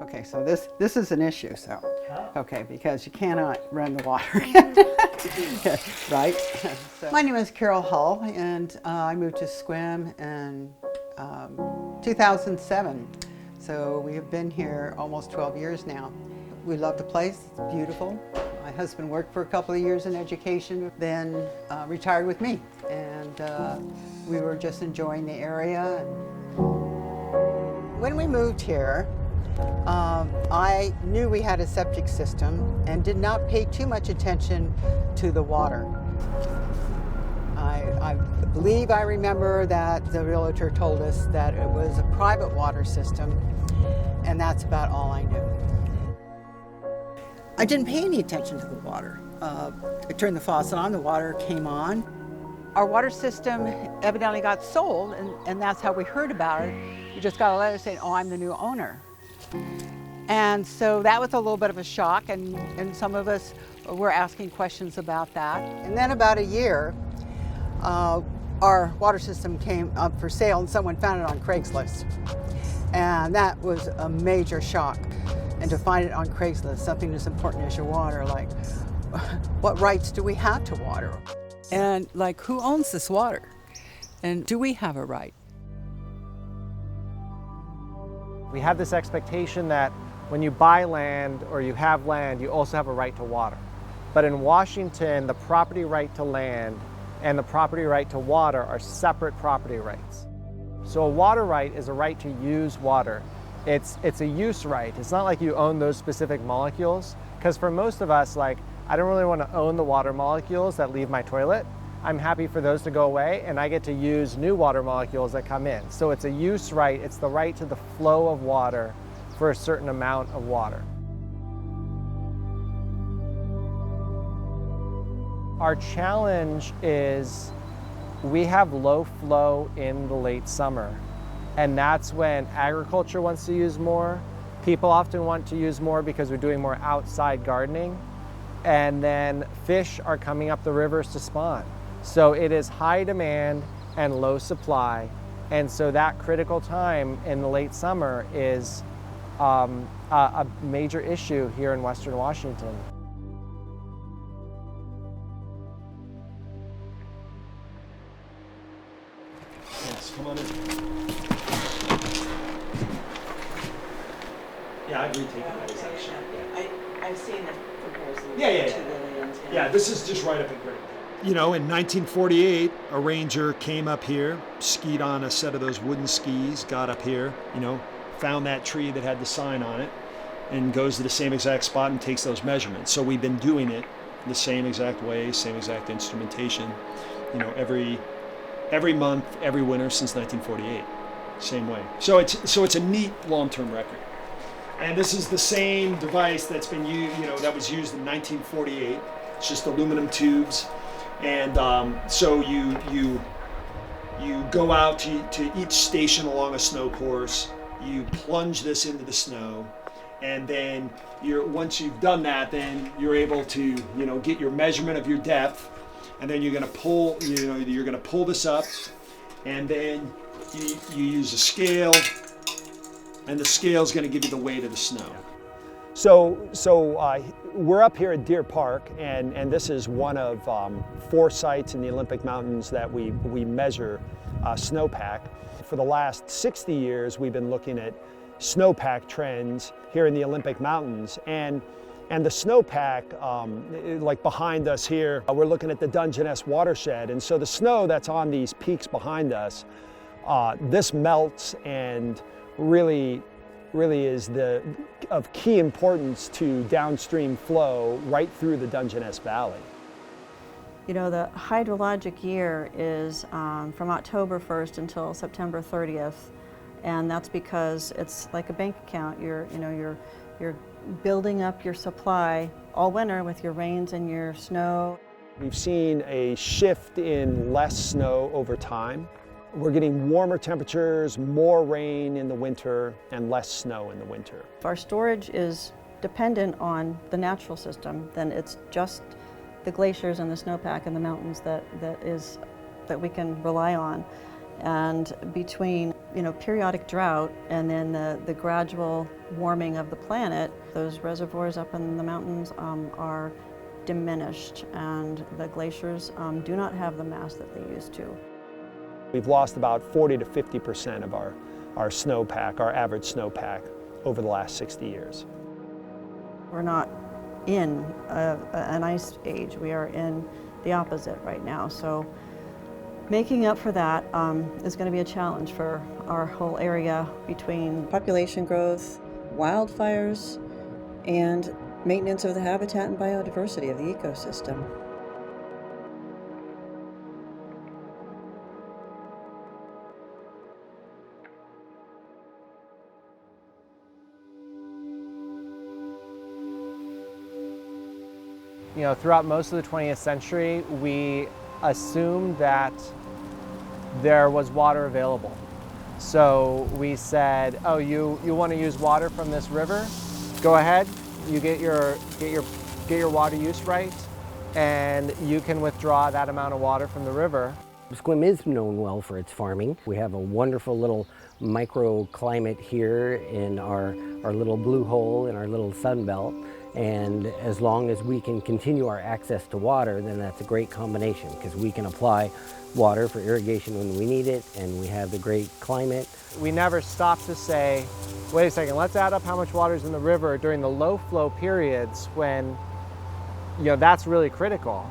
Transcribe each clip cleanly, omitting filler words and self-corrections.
Okay, so this is an issue, so, okay, because you cannot run the water, right? So, my name is Carol Hull, and I moved to Sequim in 2007. So we have been here almost 12 years now. We love the place, it's beautiful. My husband worked for a couple of years in education, then retired with me, and we were just enjoying the area. When we moved here, I knew we had a septic system and did not pay too much attention to the water. I believe I remember that the realtor told us that it was a private water system, and that's about all I knew. I didn't pay any attention to the water. I turned the faucet on, the water came on. Our water system evidently got sold, and that's how we heard about it. We just got a letter saying, "Oh, I'm the new owner." And so that was a little bit of a shock, and some of us were asking questions about that. And then about a year, our water system came up for sale, and someone found it on Craigslist. And that was a major shock. And to find it on Craigslist, something as important as your water, like, what rights do we have to water? And like, who owns this water? And do we have a right? We have this expectation that when you buy land or you have land, you also have a right to water. But in Washington, the property right to land and the property right to water are separate property rights. So a water right is a right to use water. It's a use right. It's not like you own those specific molecules, because for most of us, like, I don't really want to own the water molecules that leave my toilet. I'm happy for those to go away, and I get to use new water molecules that come in. So it's a use right. It's the right to the flow of water for a certain amount of water. Our challenge is we have low flow in the late summer, and that's when agriculture wants to use more. People often want to use more because we're doing more outside gardening, and then fish are coming up the rivers to spawn. So it is high demand and low supply, and so that critical time in the late summer is a major issue here in Western Washington. Yes, come on in. Yeah, I agree taking that as action. I've seen the comparison Yeah. to Lillian's. Yeah, this is just right up in grade. You know, in 1948, a ranger came up here, skied on a set of those wooden skis, got up here, you know, found that tree that had the sign on it, and goes to the same exact spot and takes those measurements. So we've been doing it the same exact way, same exact instrumentation, you know, every month, every winter since 1948, same way. So it's a neat long-term record. And this is the same device that's been used, you know, that was used in 1948. It's just aluminum tubes, and so you go out to each station along a snow course. You plunge this into the snow, and then once you've done that, then you're able to, you know, get your measurement of your depth, and then you're going to pull this up, and then you use a scale, and the scale is going to give you the weight of the snow. So we're up here at Deer Park, and this is one of 4 sites in the Olympic Mountains that we measure snowpack. For the last 60 years, we've been looking at snowpack trends here in the Olympic Mountains, and the snowpack, like behind us here, we're looking at the Dungeness Watershed, and so the snow that's on these peaks behind us, this melts and really is of key importance to downstream flow right through the Dungeness Valley. You know, the hydrologic year is from October 1st until September 30th, and that's because it's like a bank account. You're building up your supply all winter with your rains and your snow. We've seen a shift in less snow over time. We're getting warmer temperatures, more rain in the winter, and less snow in the winter. If our storage is dependent on the natural system, then it's just the glaciers and the snowpack in the mountains that we can rely on. And between periodic drought and then the gradual warming of the planet, those reservoirs up in the mountains are diminished, and the glaciers do not have the mass that they used to. We've lost about 40 to 50% of our snowpack, our average snowpack, over the last 60 years. We're not in an ice age. We are in the opposite right now. So making up for that is going to be a challenge for our whole area between population growth, wildfires, and maintenance of the habitat and biodiversity of the ecosystem. Throughout most of the 20th century, we assumed that there was water available. So we said, oh, you want to use water from this river? Go ahead, you get your water use right, and you can withdraw that amount of water from the river. Sequim is known well for its farming. We have a wonderful little microclimate here in our little blue hole in our little sun belt. And as long as we can continue our access to water, then that's a great combination, because we can apply water for irrigation when we need it, and we have the great climate. We never stop to say, wait a second, let's add up how much water is in the river during the low flow periods when that's really critical.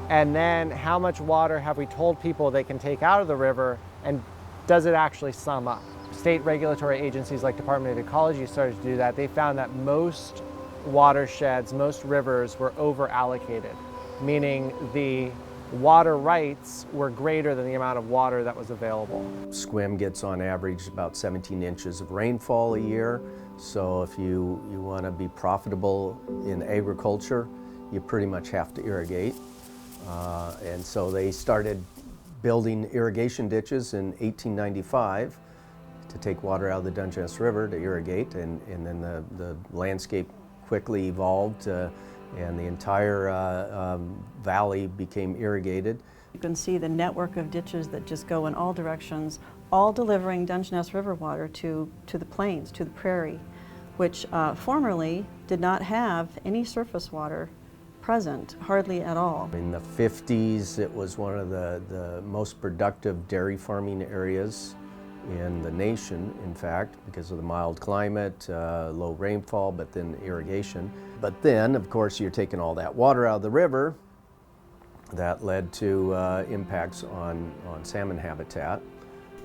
And then how much water have we told people they can take out of the river, and does it actually sum up? State regulatory agencies like Department of Ecology started to do that. They found that most watersheds, most rivers were over allocated, meaning the water rights were greater than the amount of water that was available. Sequim gets on average about 17 inches of rainfall a year, so if you want to be profitable in agriculture, you pretty much have to irrigate. And so they started building irrigation ditches in 1895 to take water out of the Dungeness River to irrigate, and then the landscape quickly evolved and the entire valley became irrigated. You can see the network of ditches that just go in all directions, all delivering Dungeness River water to the plains, to the prairie, which formerly did not have any surface water present, hardly at all. In the 50s, it was one of the most productive dairy farming areas in the nation, in fact, because of the mild climate, low rainfall, but then irrigation. But then, of course, you're taking all that water out of the river. That led to impacts on salmon habitat.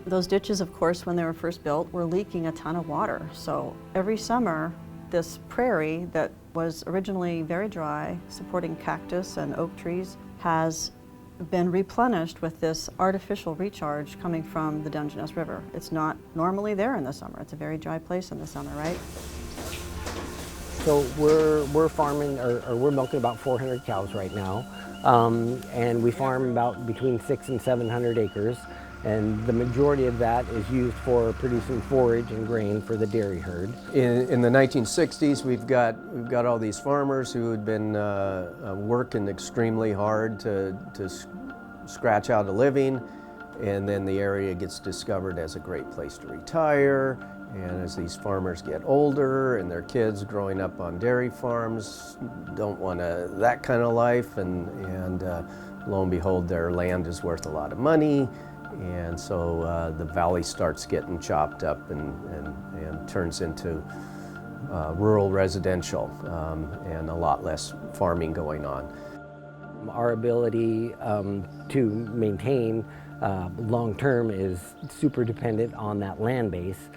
Those ditches, of course, when they were first built, were leaking a ton of water. So every summer, this prairie that was originally very dry, supporting cactus and oak trees, has been replenished with this artificial recharge coming from the Dungeness River. It's not normally there in the summer. It's a very dry place in the summer, right? So we're farming, or we're milking about 400 cows right now, and we farm about between 600 and 700 acres, and the majority of that is used for producing forage and grain for the dairy herd. In the 1960s, we've got all these farmers who had been working extremely hard to scratch out a living, and then the area gets discovered as a great place to retire. And as these farmers get older and their kids growing up on dairy farms don't want that kind of life, and lo and behold, their land is worth a lot of money. And so the valley starts getting chopped up and turns into rural residential and a lot less farming going on. Our ability to maintain long-term is super dependent on that land base.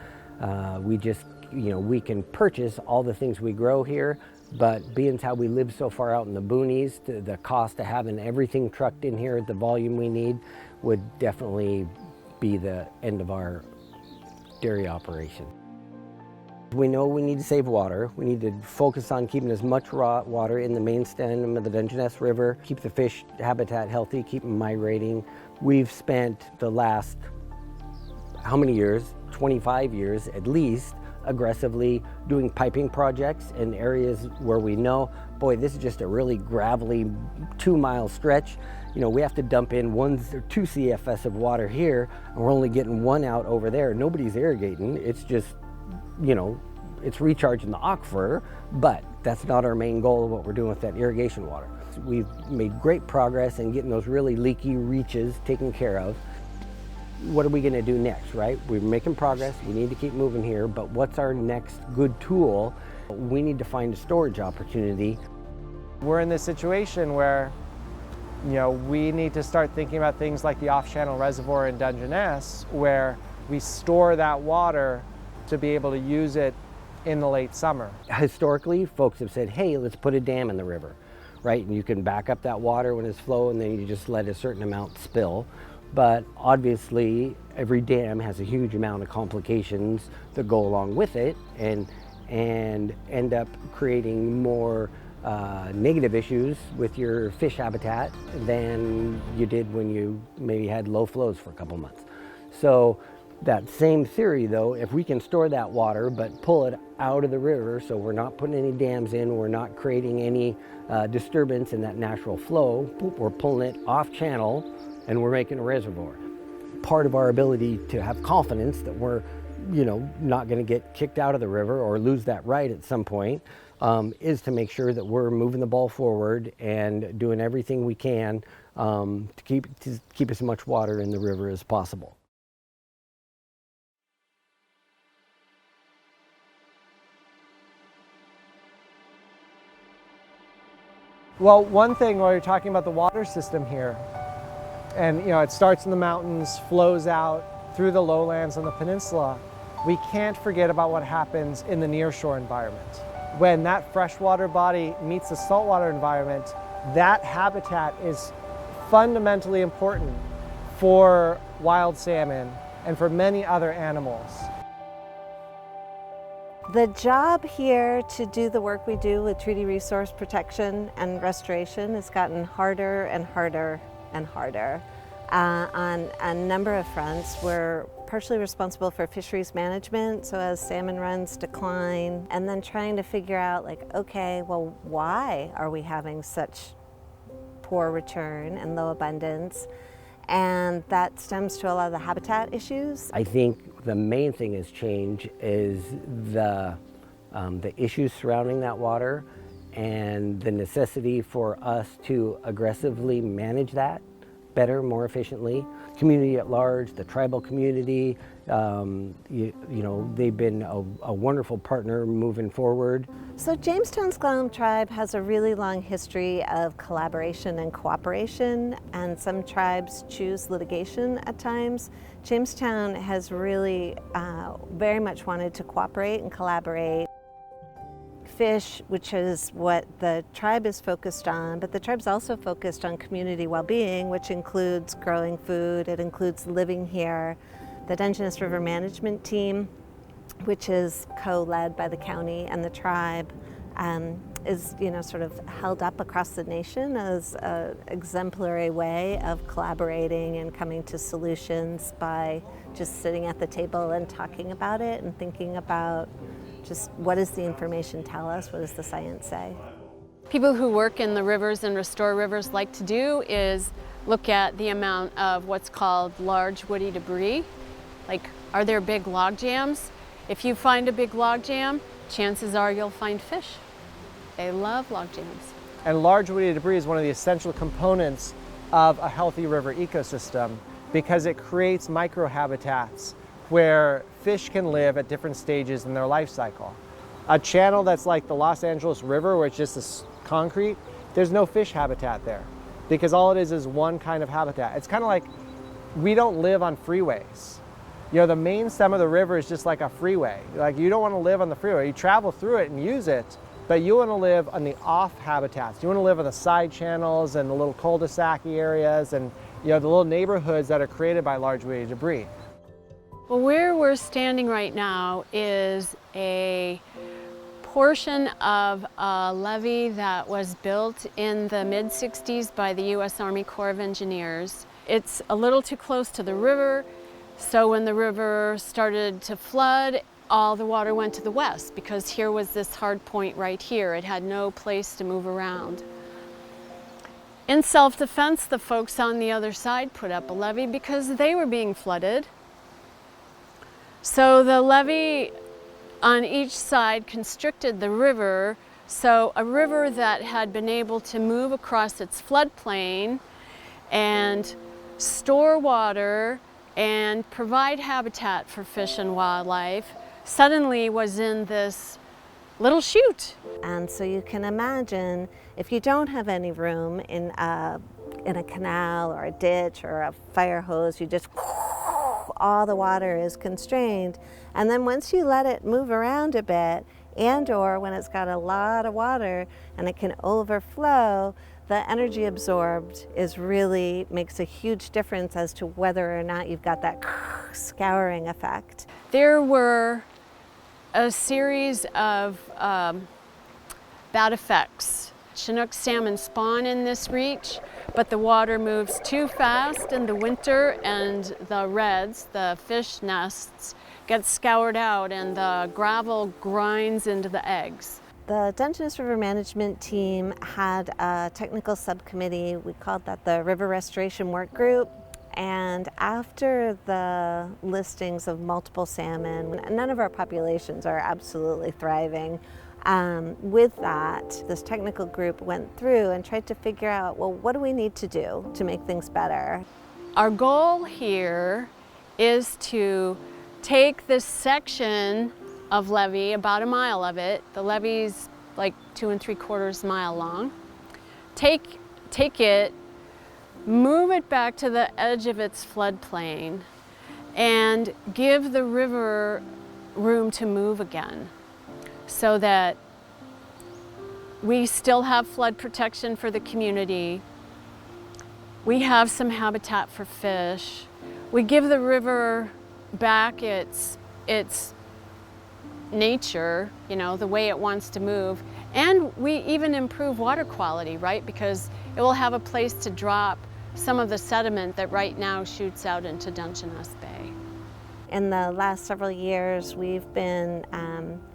We just, we can purchase all the things we grow here, but being how we live so far out in the boonies, the cost of having everything trucked in here at the volume we need would definitely be the end of our dairy operation. We know we need to save water. We need to focus on keeping as much raw water in the main stem of the Dungeness River, keep the fish habitat healthy, keep them migrating. We've spent the last, how many years? 25 years at least, aggressively doing piping projects in areas where we know, boy, this is just a really gravelly 2-mile stretch. you know, we have to dump in 1 or 2 CFS of water here, and we're only getting 1 out over there. Nobody's irrigating. It's just, you know, it's recharging the aquifer, but that's not our main goal of what we're doing with that irrigation water. We've made great progress in getting those really leaky reaches taken care of. What are we going to do next, right? We're making progress. We need to keep moving here, but what's our next good tool? We need to find a storage opportunity. We're in this situation where, you know, we need to start thinking about things like the off-channel reservoir in Dungeness, where we store that water to be able to use it in the late summer. Historically, folks have said, hey, let's put a dam in the river, right? And you can back up that water when it's flowing, and then you just let a certain amount spill. But obviously, every dam has a huge amount of complications that go along with it, and end up creating more negative issues with your fish habitat than you did when you maybe had low flows for a couple months. So that same theory though, if we can store that water but pull it out of the river, so we're not putting any dams in, we're not creating any disturbance in that natural flow, we're pulling it off channel and we're making a reservoir. Part of our ability to have confidence that we're, you know, not going to get kicked out of the river or lose that right at some point is to make sure that we're moving the ball forward and doing everything we can to keep as much water in the river as possible. Well, one thing while you're talking about the water system here, and you know, it starts in the mountains, flows out through the lowlands on the peninsula, we can't forget about what happens in the nearshore environment. When that freshwater body meets the saltwater environment, that habitat is fundamentally important for wild salmon and for many other animals. The job here to do the work we do with treaty resource protection and restoration has gotten harder and harder and harder. On a number of fronts, we're partially responsible for fisheries management, so as salmon runs decline, and then trying to figure out, like, okay, well, why are we having such poor return and low abundance? And that stems to a lot of the habitat issues. I think the main thing has changed is the issues surrounding that water and the necessity for us to aggressively manage that better, more efficiently. Community at large, the tribal community, you know, they've been a wonderful partner moving forward. So Jamestown's S'Klallam tribe has a really long history of collaboration and cooperation, and some tribes choose litigation at times. Jamestown has really very much wanted to cooperate and collaborate. Fish, which is what the tribe is focused on, but the tribe's also focused on community well-being, which includes growing food, it includes living here. The Dungeness River Management Team, which is co-led by the county and the tribe, is, you know, sort of held up across the nation as an exemplary way of collaborating and coming to solutions by just sitting at the table and talking about it and thinking about just what does the information tell us, what does the science say. People who work in the rivers and restore rivers like to do is look at the amount of what's called large woody debris. Like, are there big log jams? If you find a big log jam, chances are you'll find fish. They love log jams. And large woody debris is one of the essential components of a healthy river ecosystem because it creates microhabitats where fish can live at different stages in their life cycle. A channel that's like the Los Angeles River, where it's just this concrete, there's no fish habitat there because all it is one kind of habitat. It's kind of like we don't live on freeways. You know, the main stem of the river is just like a freeway. Like, you don't want to live on the freeway. You travel through it and use it, but you want to live on the off habitats. You want to live on the side channels and the little cul-de-sac areas and, you know, the little neighborhoods that are created by large woody debris. Well, where we're standing right now is a portion of a levee that was built in the mid-60s by the U.S. Army Corps of Engineers. It's a little too close to the river, so when the river started to flood, all the water went to the west because here was this hard point right here. It had no place to move around. In self-defense, the folks on the other side put up a levee because they were being flooded. So the levee on each side constricted the river, so a river that had been able to move across its floodplain and store water and provide habitat for fish and wildlife suddenly was in this little chute. And so you can imagine if you don't have any room in a canal or a ditch or a fire hose, you just all the water is constrained. And then once you let it move around a bit, and or when it's got a lot of water and it can overflow, the energy absorbed really makes a huge difference as to whether or not you've got that scouring effect. There were a series of bad effects. Chinook salmon spawn in this reach, but the water moves too fast in the winter and the redds, the fish nests, get scoured out and the gravel grinds into the eggs. The Dungeness River Management Team had a technical subcommittee. We called that the River Restoration Work Group. And after the listings of multiple salmon, none of our populations are absolutely thriving. With that, this technical group went through and tried to figure out, well, what do we need to do to make things better? Our goal here is to take this section of levee, about a mile of it, the levee's like 2 3/4 mile long, take it, move it back to the edge of its floodplain, and give the river room to move again so that we still have flood protection for the community. We have some habitat for fish. We give the river back its nature, you know, the way it wants to move. And we even improve water quality, right? Because it will have a place to drop some of the sediment that right now shoots out into Dungeness Bay. In the last several years, we've been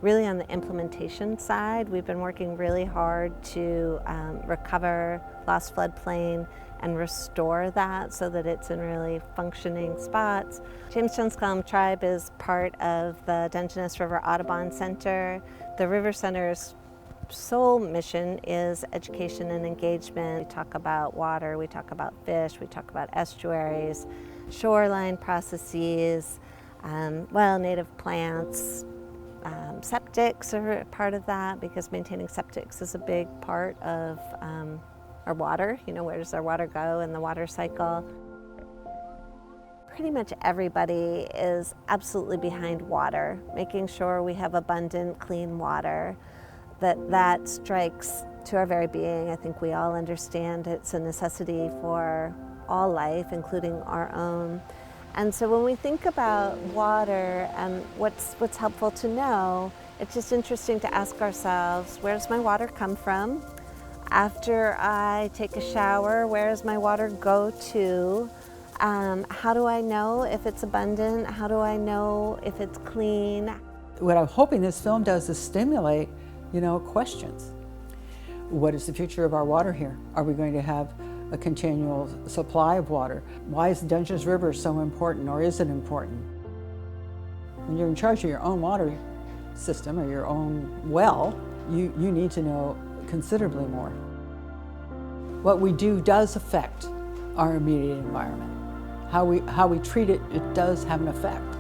really on the implementation side. We've been working really hard to recover lost floodplain and restore that so that it's in really functioning spots. Jamestown S'Klallam Tribe is part of the Dungeness River Audubon Center. The River Center's sole mission is education and engagement. We talk about water, we talk about fish, we talk about estuaries, shoreline processes, native plants. Septics are a part of that because maintaining septics is a big part of our water. You know, where does our water go in the water cycle? Pretty much everybody is absolutely behind water, making sure we have abundant, clean water. That strikes to our very being. I think we all understand it's a necessity for all life, including our own. And so when we think about water and what's helpful to know, it's just interesting to ask ourselves, where does my water come from? After I take a shower, where does my water go to? How do I know if it's abundant? How do I know if it's clean? What I'm hoping this film does is stimulate, questions. What is the future of our water here? Are we going to have a continual supply of water? Why is the Dungeness River so important, or is it important? When you're in charge of your own water system or your own well, you need to know considerably more. What we do does affect our immediate environment. How we treat it, it does have an effect.